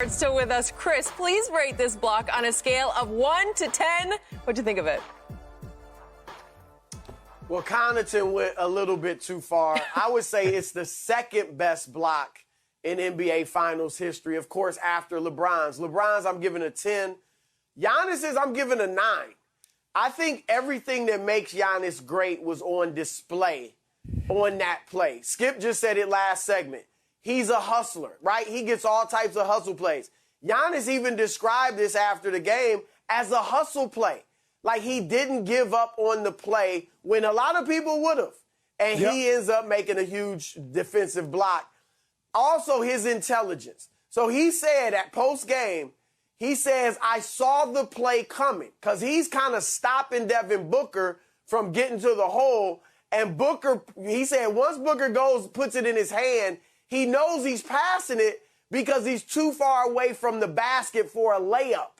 Still with us, Chris, please rate this block on a scale of 1 to 10. What'd you think of it? Well, Connaughton went a little bit too far. I would say it's the second best block in NBA Finals history, of course, after LeBron's. LeBron's, I'm giving a 10. Giannis's, I'm giving a 9. I think everything that makes Giannis great was on display on that play. Skip just said it last segment. He's a hustler, right? He gets all types of hustle plays. Giannis even described this after the game as a hustle play. Like he didn't give up on the play when a lot of people would have. And he ends up making a huge defensive block. Also, his intelligence. So he said at post-game, he says, I saw the play coming. Because he's kind of stopping Devin Booker from getting to the hole. And Booker, he said, once Booker goes, puts it in his hand, he knows he's passing it because he's too far away from the basket for a layup.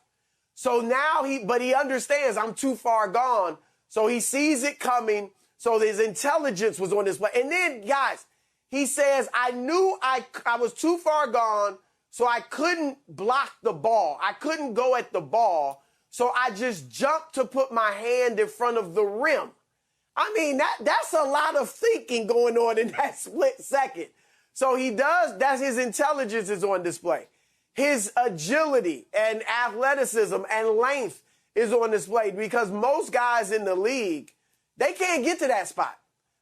So now he understands I'm too far gone. So he sees it coming. So his intelligence was on display. And then, guys, he says, I knew I was too far gone, so I couldn't block the ball. I couldn't go at the ball. So I just jumped to put my hand in front of the rim. I mean, that's a lot of thinking going on in that split second. So that's his intelligence is on display. His agility and athleticism and length is on display because most guys in the league, they can't get to that spot.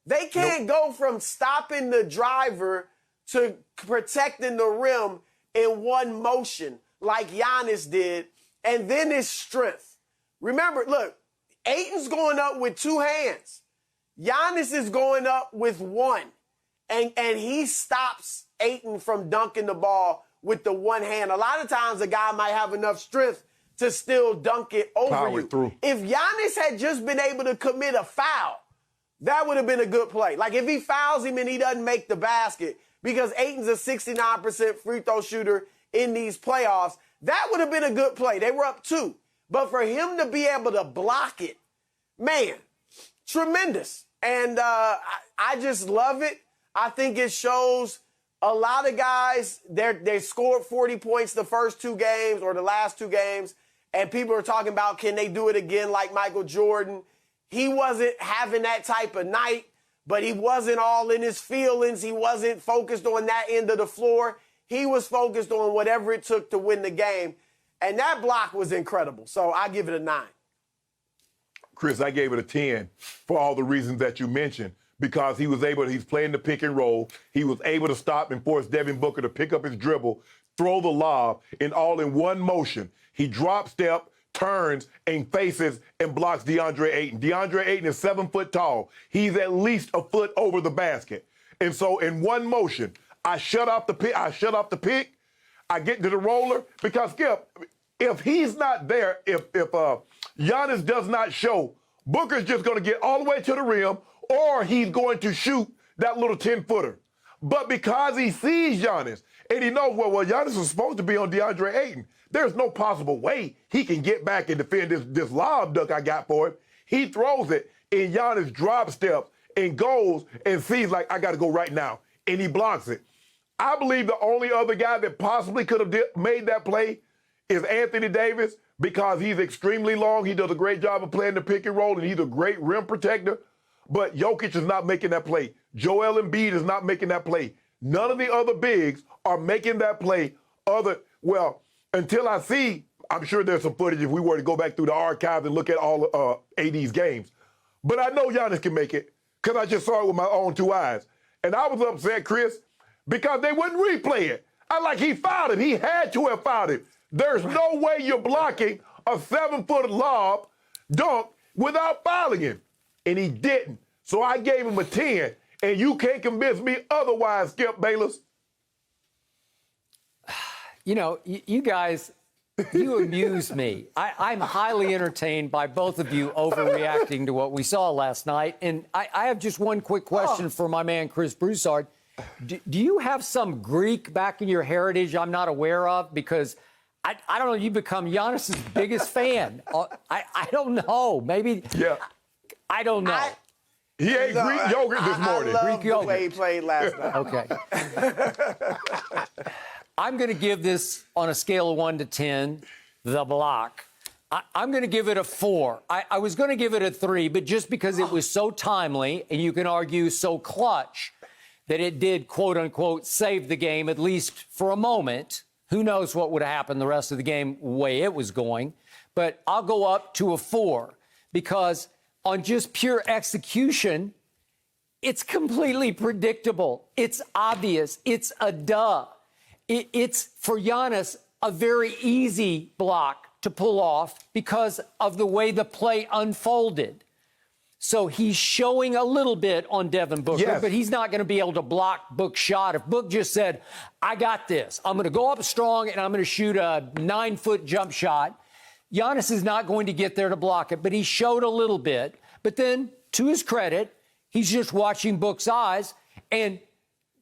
They can't go from stopping the driver to protecting the rim in one motion like Giannis did, and then his strength. Remember, look, Ayton's going up with two hands. Giannis is going up with one. And he stops Ayton from dunking the ball with the one hand. A lot of times a guy might have enough strength to still dunk it over you. Through. If Giannis had just been able to commit a foul, that would have been a good play. Like if he fouls him and he doesn't make the basket, because Ayton's a 69% free throw shooter in these playoffs, that would have been a good play. They were up 2. But for him to be able to block it, man, tremendous. And I just love it. I think it shows a lot of guys, they scored 40 points the first 2 games or the last 2 games, and people are talking about can they do it again like Michael Jordan. He wasn't having that type of night, but he wasn't all in his feelings. He wasn't focused on that end of the floor. He was focused on whatever it took to win the game, and that block was incredible. So I give it a 9. Chris, I gave it a 10 for all the reasons that you mentioned. Because he's playing the pick and roll. He was able to stop and force Devin Booker to pick up his dribble, throw the lob, and all in one motion. He drop step, turns, and faces and blocks Deandre Ayton. Deandre Ayton is 7 foot tall. He's at least a foot over the basket. And so in one motion, I shut off the pick. I get to the roller because, Skip, if he's not there, if Giannis does not show, Booker's just going to get all the way to the rim, or he's going to shoot that little 10-footer. But because he sees Giannis and he knows, well, Giannis is supposed to be on Deandre Ayton, there's no possible way he can get back and defend this lob duck I got for him. He throws it, and Giannis drop steps and goes and sees, like, I got to go right now, and he blocks it. I believe the only other guy that possibly could have made that play is Anthony Davis because he's extremely long. He does a great job of playing the pick and roll, and he's a great rim protector. But Jokic is not making that play. Joel Embiid is not making that play. None of the other bigs are making that play until I see, I'm sure there's some footage if we were to go back through the archives and look at all AD's games. But I know Giannis can make it because I just saw it with my own 2 eyes. And I was upset, Chris, because they wouldn't replay it. He fouled him. He had to have fouled him. There's no way you're blocking a 7-foot lob dunk without fouling him. And he didn't. So I gave him a 10, and you can't convince me otherwise, Skip Bayless. You know, you guys, you amuse me. I'm highly entertained by both of you overreacting to what we saw last night. And I have just one quick question for my man, Chris Broussard. Do you have some Greek back in your heritage I'm not aware of? Because I don't know, you become Giannis's biggest fan. I don't know. Maybe. Yeah. I don't know. He ate Greek yogurt this morning. I love Greek the yogurt. way he played last night. Okay. I'm going to give this on a scale of 1 to 10, the block. I'm going to give it a 4. I was going to give it a 3, but just because it was so timely and you can argue so clutch that it did, quote unquote, save the game, at least for a moment. Who knows what would have happened the rest of the game the way it was going. But I'll go up to a 4 because on just pure execution, it's completely predictable. It's obvious. It's a duh. It's, for Giannis, a very easy block to pull off because of the way the play unfolded. So he's showing a little bit on Devin Booker, yes, but he's not going to be able to block Book's shot. If Book just said, I got this, I'm going to go up strong and I'm going to shoot a 9-foot jump shot, Giannis is not going to get there to block it, but he showed a little bit. But then, to his credit, he's just watching Book's eyes, and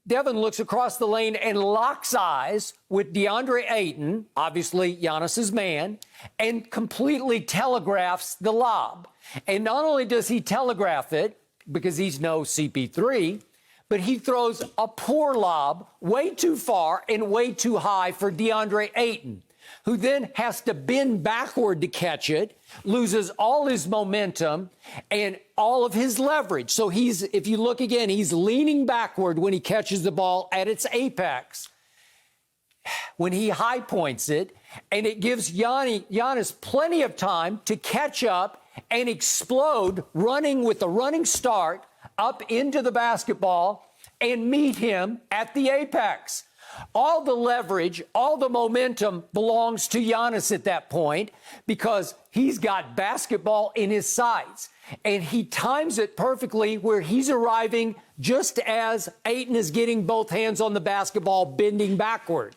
Devin looks across the lane and locks eyes with Deandre Ayton, obviously Giannis's man, and completely telegraphs the lob. And not only does he telegraph it, because he's no CP3, but he throws a poor lob way too far and way too high for Deandre Ayton, who then has to bend backward to catch it, loses all his momentum and all of his leverage. So if you look again, he's leaning backward when he catches the ball at its apex, when he high points it, and it gives Giannis plenty of time to catch up and explode, running with a running start up into the basketball and meet him at the apex. All the leverage, all the momentum belongs to Giannis at that point because he's got basketball in his sights. And he times it perfectly where he's arriving just as Ayton is getting both hands on the basketball, bending backward.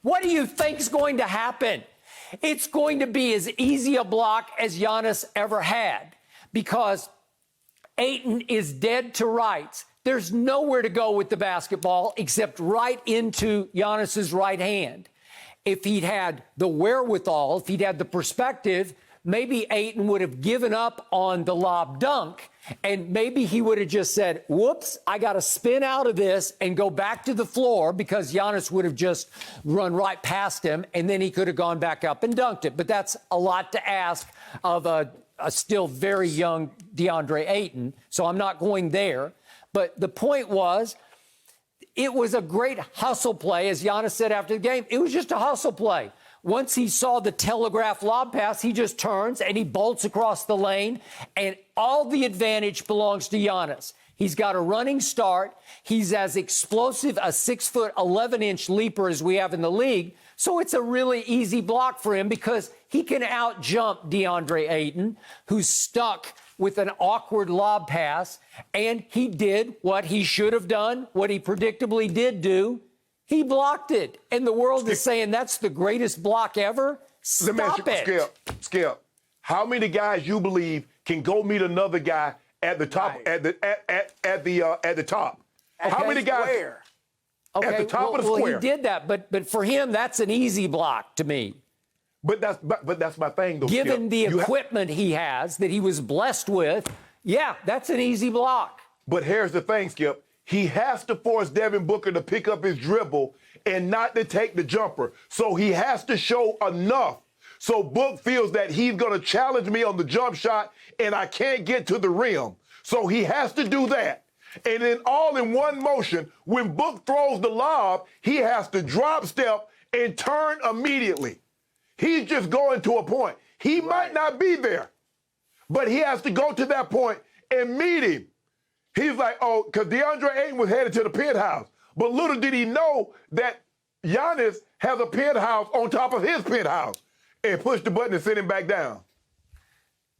What do you think is going to happen? It's going to be as easy a block as Giannis ever had because Ayton is dead to rights. There's nowhere to go with the basketball except right into Giannis's right hand. If he'd had the wherewithal, if he'd had the perspective, maybe Ayton would have given up on the lob dunk, and maybe he would have just said, whoops, I got to spin out of this and go back to the floor because Giannis would have just run right past him, and then he could have gone back up and dunked it. But that's a lot to ask of a still very young Deandre Ayton, so I'm not going there. But the point was, it was a great hustle play, as Giannis said after the game. It was just a hustle play. Once he saw the telegraph lob pass, he just turns and he bolts across the lane, and all the advantage belongs to Giannis. He's got a running start. He's as explosive a 6', 11-inch leaper as we have in the league. So it's a really easy block for him because he can out-jump DeAndre Ayton, who's stuck with an awkward lob pass, and he did what he should have done, what he predictably did do. He blocked it, and the world is saying that's the greatest block ever. Stop it. Skip, how many guys you believe can go meet another guy at the top, at the top? How many guys? Where? Okay, at the top of the square. Well, he did that, but for him, that's an easy block to me. But that's my thing, though. Given the equipment he has that he was blessed with, yeah, that's an easy block. But here's the thing, Skip. He has to force Devin Booker to pick up his dribble and not to take the jumper. So he has to show enough so Book feels that he's going to challenge me on the jump shot and I can't get to the rim. So he has to do that. And then all in one motion, when Book throws the lob, he has to drop step and turn immediately. He's just going to a point. He might not be there, but he has to go to that point and meet him. He's like, oh, because DeAndre Ayton was headed to the penthouse. But little did he know that Giannis has a penthouse on top of his penthouse and pushed the button and sent him back down.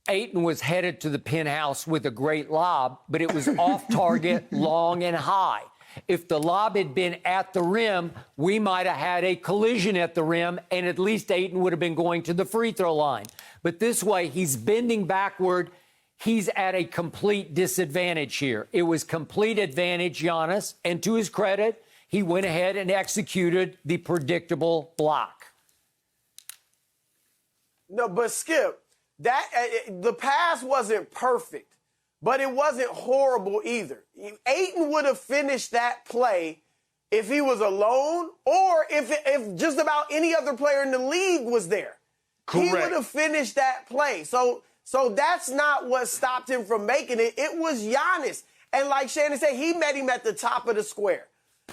Ayton was headed to the penthouse with a great lob, but it was off target, long and high. If the lob had been at the rim, we might have had a collision at the rim, and at least Ayton would have been going to the free throw line. But this way, he's bending backward. He's at a complete disadvantage here. It was complete advantage, Giannis, and to his credit, he went ahead and executed the predictable block. No, but Skip, the pass wasn't perfect. But it wasn't horrible either. Ayton would have finished that play if he was alone or if just about any other player in the league was there. Correct. He would have finished that play. So that's not what stopped him from making it. It was Giannis. And like Shannon said, he met him at the top of the square.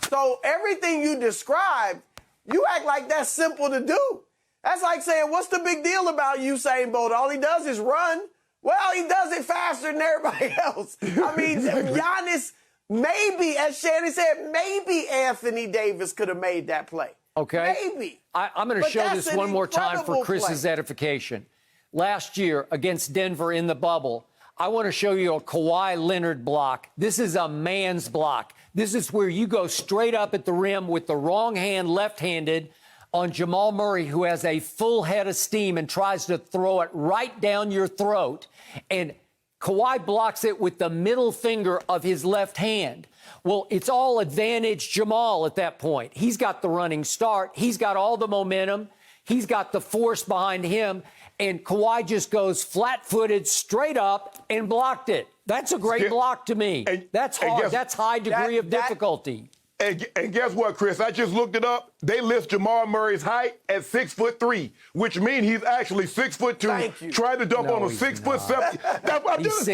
So everything you described, you act like that's simple to do. That's like saying, what's the big deal about Usain Bolt? All he does is run. Well, he does it faster than everybody else. I mean, Giannis, maybe, as Shannon said, maybe Anthony Davis could have made that play. Okay. Maybe. I'm going to show this one more time for Chris's edification. Last year against Denver in the bubble, I want to show you a Kawhi Leonard block. This is a man's block. This is where you go straight up at the rim with the wrong hand, left-handed, on Jamal Murray, who has a full head of steam and tries to throw it right down your throat. And Kawhi blocks it with the middle finger of his left hand. Well, it's all advantage Jamal at that point. He's got the running start. He's got all the momentum. He's got the force behind him. And Kawhi just goes flat-footed straight up and blocked it. That's a great block to me. That's hard. That's high degree of difficulty. And guess what, Chris? I just looked it up. They list Jamal Murray's height at 6'3", which means he's actually 6'2". Thank you. Trying to dump on a 6'7". Skip, I just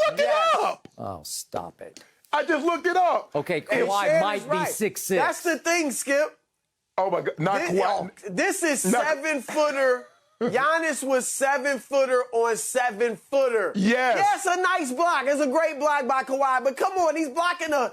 looked it up. Oh, stop it. I just looked it up. Okay, Kawhi might be 6'6". That's the thing, Skip. Oh, my God. Not Kawhi. This is 7-footer. Giannis was 7-footer on 7-footer. Yes. Yeah, it's a nice block. It's a great block by Kawhi. But come on, he's blocking a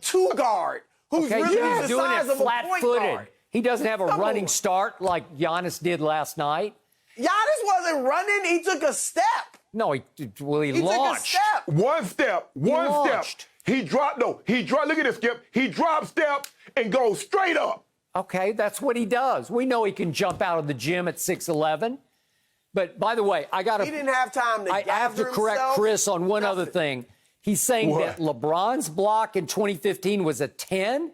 two-guard who's really the he's doing size it of a point flat-footed. guard. He doesn't have a running start like Giannis did last night. Giannis wasn't running. He took a step. No, he launched. Took a step. One step. launched. He dropped. Look at this, Skip. He dropped step and goes straight up. Okay, that's what he does. We know he can jump out of the gym at 6'11". But by the way, He didn't have time to I have to correct himself. Chris on one other thing. He's saying that LeBron's block in 2015 was a 10.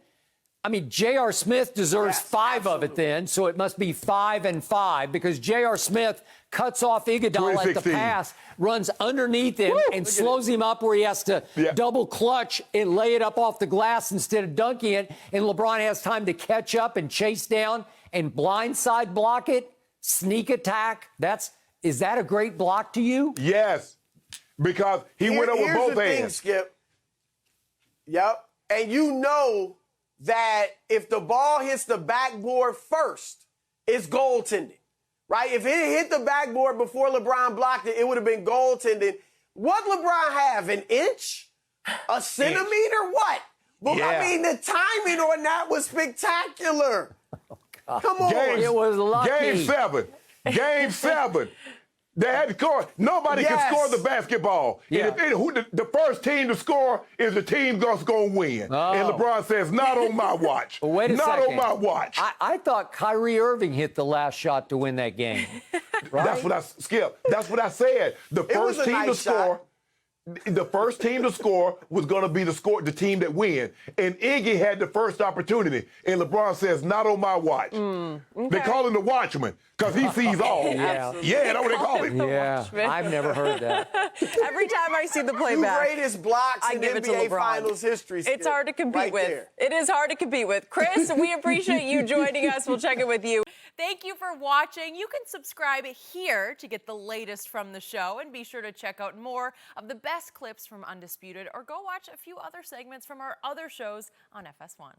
I mean, J.R. Smith deserves 5 of it then, so it must be 5 and 5 because J.R. Smith cuts off Iguodala at the pass, runs underneath him, and slows him up where he has to double clutch and lay it up off the glass instead of dunking it. And LeBron has time to catch up and chase down and blindside block it, sneak attack. Is that a great block to you? Yes, because he went over both Here's the thing, hands. Skip. Yep. And you know that if the ball hits the backboard first, it's goaltending, right? If it hit the backboard before LeBron blocked it, it would have been goaltending. What LeBron have, an inch? A centimeter? What? But, I mean, the timing on that was spectacular. Come on. It was lucky. Game 7. They had to score. Nobody can score the basketball. Yeah. And the first team to score is the team that's going to win. Oh. And LeBron says, not on my watch. Well, wait a not second. on my watch. I thought Kyrie Irving hit the last shot to win that game. Right? That's what I said. The first team to score. The first team to score was going to be the team that win. And Iggy had the first opportunity. And LeBron says, not on my watch. Okay. They call him the watchman because he sees all. Yeah, that's what they call him. Yeah, I've never heard that. Every time I see the Two playback, greatest blocks I in give it to NBA LeBron. Finals history. It's Skip. hard to compete Right with. there. It is hard to compete with. Chris, we appreciate you joining us. We'll check in with you. Thank you for watching. You can subscribe here to get the latest from the show, and be sure to check out more of the best clips from Undisputed, or go watch a few other segments from our other shows on FS1.